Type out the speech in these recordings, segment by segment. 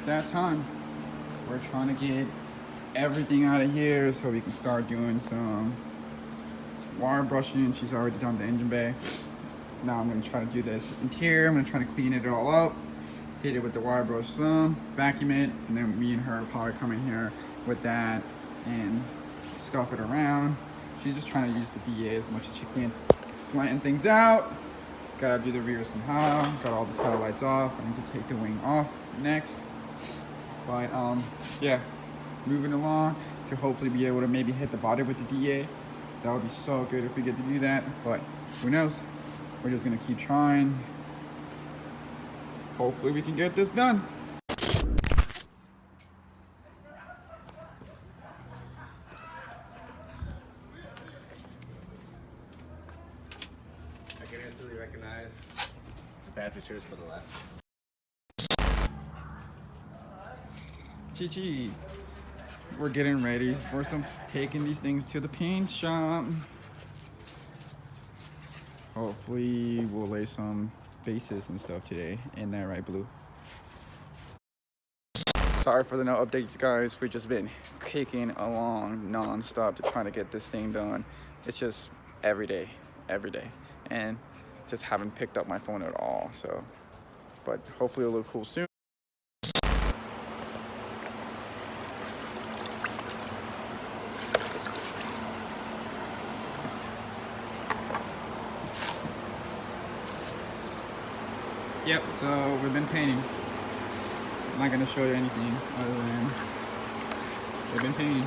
it's that time. We're trying to get everything out of here so we can start doing some wire brushing. She's already done the engine bay. Now I'm going to try to do this interior. I'm going to try to clean it all up, hit it with the wire brush some, vacuum it, and then me and her probably come in here with that and scuff it around. She's just trying to use the DA as much as she can, flatten things out. Gotta do the rear somehow. Got all the tail lights off. I need to take the wing off next. But yeah, moving along to hopefully be able to maybe hit the body with the DA. That would be so good if we get to do that, but who knows? We're just gonna keep trying. Hopefully we can get this done. I can instantly recognize it's bad pictures for the left. Chi-Chi, we're getting ready for taking these things to the paint shop. Hopefully we'll lay some faces and stuff today. Ain't that right, Blue? Sorry for the no updates, guys. We've just been kicking along non-stop to try to get this thing done. It's just every day, and just haven't picked up my phone at all. So, but hopefully it'll look cool soon. Yep, so we've been painting. I'm not gonna show you anything other than we've been painting.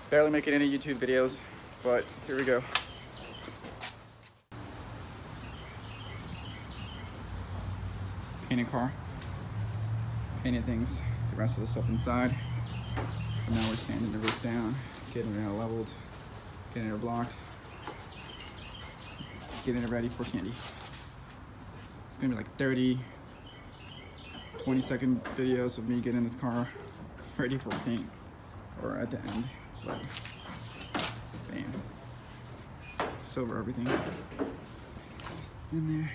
Barely making any YouTube videos, but here we go. Painted car, painted things, the rest of the stuff inside. And now we're sanding the roof down, getting it leveled, getting it blocked, getting it ready for candy. It's gonna be like 30, 20-second videos of me getting this car ready for paint, or at the end. But, bam, silver everything in there.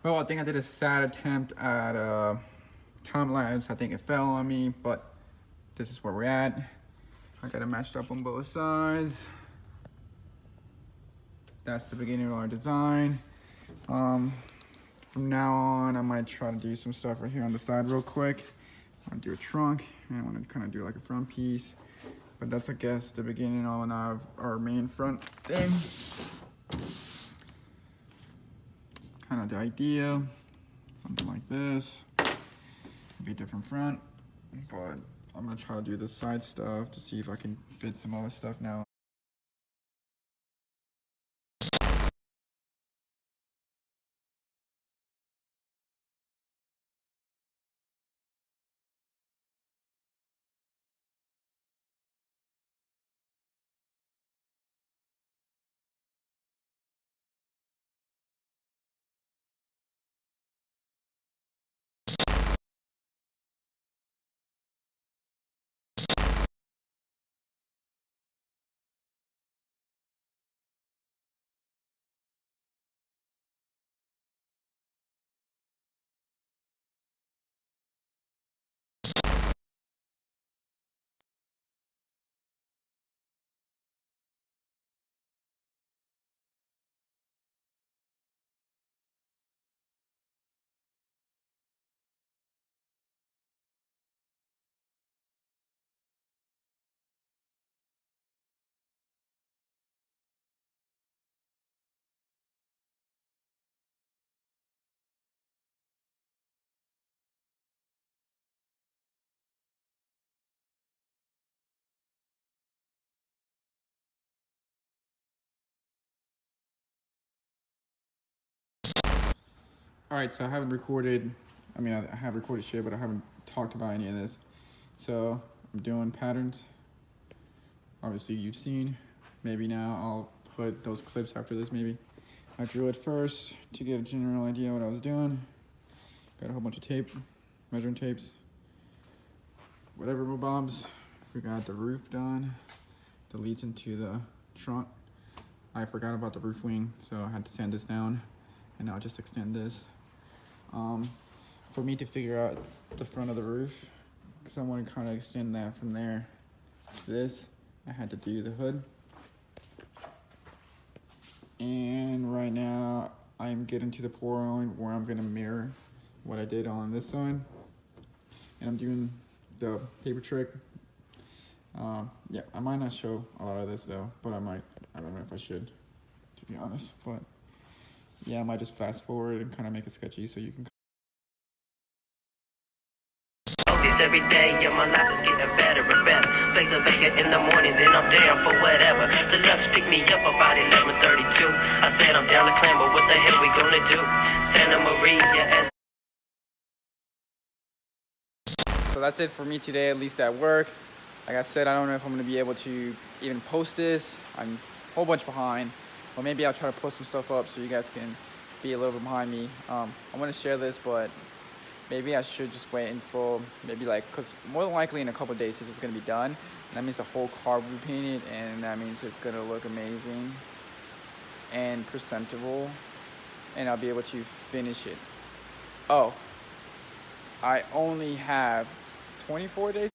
Well, I think I did a sad attempt at time lapse. I think it fell on me, but this is where we're at. I got it matched up on both sides. That's the beginning of our design. From now on, I might try to do some stuff right here on the side real quick. I want to do a trunk, and I want to kind of do like a front piece. But that's, I guess, the beginning of our main front thing. Kind of the idea, something like this. Be a different front, but I'm gonna try to do the side stuff to see if I can fit some other stuff now. All right, so I haven't recorded. I mean, I have recorded shit, but I haven't talked about any of this. So I'm doing patterns. Obviously, you've seen. Maybe now I'll put those clips after this. Maybe I drew it first to get a general idea what I was doing. Got a whole bunch of tape, measuring tapes, whatever bobs. We got the roof done. That leads into the trunk. I forgot about the roof wing, so I had to sand this down, and I'll just extend this. For me to figure out the front of the roof, because I want to kind of extend that from there to this, I had to do the hood. And right now, I'm getting to the point where I'm gonna mirror what I did on this side, and I'm doing the paper trick. Yeah, I might not show a lot of this though, but I might. I don't know if I should, to be honest. But yeah, I might just fast forward and kind of make it sketchy so you can. Every day, yeah, my life is getting better and better. Plays a Vega in the morning, then I'm down for whatever. Deluxe pick me up about 11:32. I said I'm down to climb, but what the hell we gonna do? Santa Maria as. So that's it for me today, at least at work. Like I said, I don't know if I'm gonna be able to even post this. I'm a whole bunch behind, but maybe I'll try to post some stuff up so you guys can be a little bit behind me. I want to share this, but maybe I should just wait until maybe because more than likely in a couple of days this is gonna be done. And that means the whole car will be painted, and that means it's gonna look amazing and presentable, and I'll be able to finish it. Oh, I only have 24 days.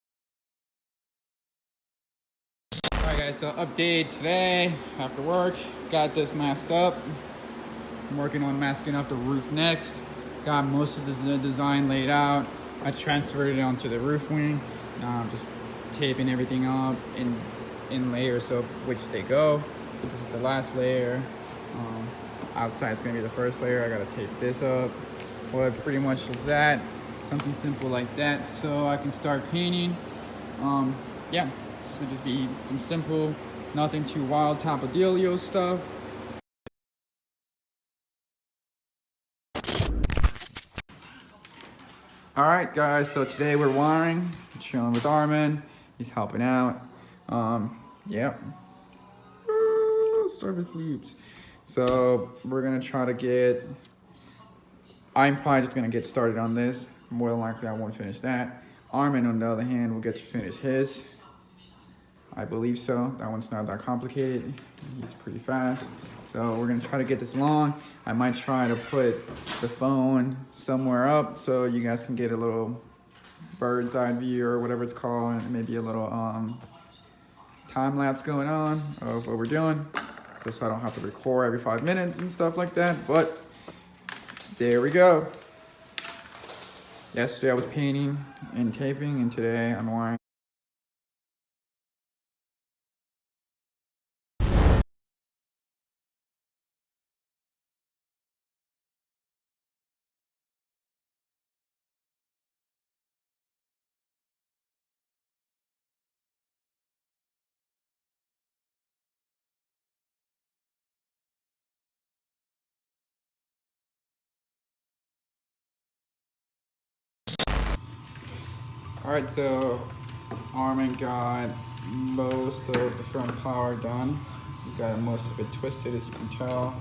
Alright guys, so update today after work. Got this masked up. I'm working on masking up the roof next. Got most of the design laid out. I transferred it onto the roof wing. Now I'm just taping everything up in layers of which they go. This is the last layer. Outside is gonna be the first layer. I gotta tape this up. Well, pretty much is that. Something simple like that, so I can start painting. Yeah, so just be some simple, nothing too wild type of dealio stuff. All right, guys, so today we're wiring, chilling with Armin. He's helping out. Yeah. Service loops. So we're gonna try to get, I'm probably just gonna get started on this. More than likely I won't finish that. Armin, on the other hand, will get to finish his. I believe so. That one's not that complicated. He's pretty fast. So we're gonna try to get this long. I might try to put the phone somewhere up so you guys can get a little bird's eye view or whatever it's called, and maybe a little time lapse going on of what we're doing, just so I don't have to record every 5 minutes and stuff like that. But there we go. Yesterday I was painting and taping, and today I'm wiring. All right, so Armin got most of the front power done. He got most of it twisted, as you can tell.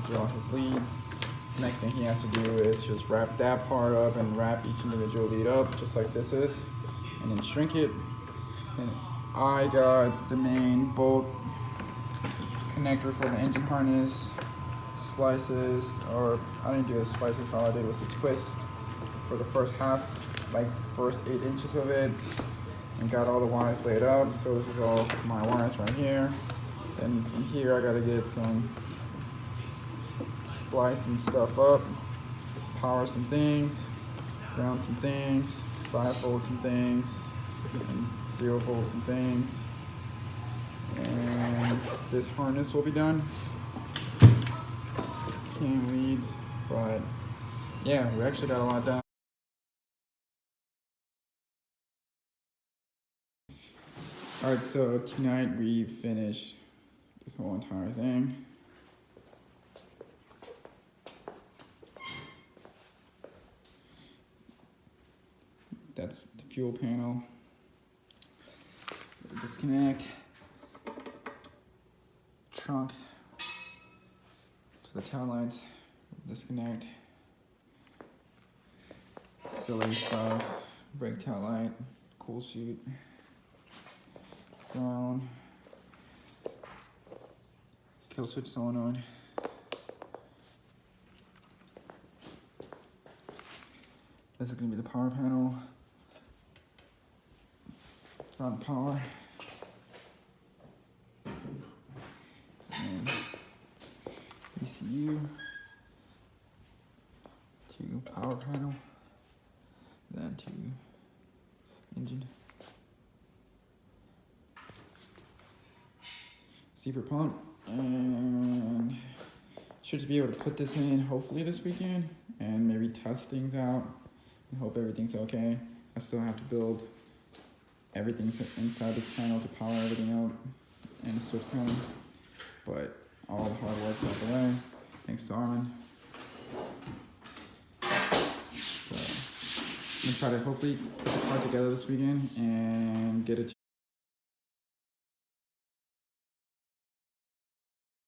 Draw his leads. Next thing he has to do is just wrap that part up and wrap each individual lead up, just like this is, and then shrink it. And I got the main bolt connector for the engine harness, splices, or I didn't do the splices, all I did was the twist for the first half, like first 8 inches of it, and got all the wires laid out. So this is all my wires right here. And from here I gotta get splice some stuff up, power some things, ground some things, 5-volt some things, and 0-volt some things. And this harness will be done. Cam leads, but yeah, we actually got a lot done. All right, so tonight we finished this whole entire thing. That's the fuel panel. Disconnect. Trunk to the tail lights. Disconnect. Silly stuff. Brake tail light. Cool chute. Ground. Kill switch solenoid. This is going to be the power panel. Front power. And ECU. To power panel. Then to engine. Steeper pump. And should just be able to put this in hopefully this weekend and maybe test things out and hope everything's okay. I still have to build everything inside this panel to power everything out and the switch panel, but all the hard work's out the way thanks to Armin. So I'm gonna try to hopefully put the car together this weekend and get it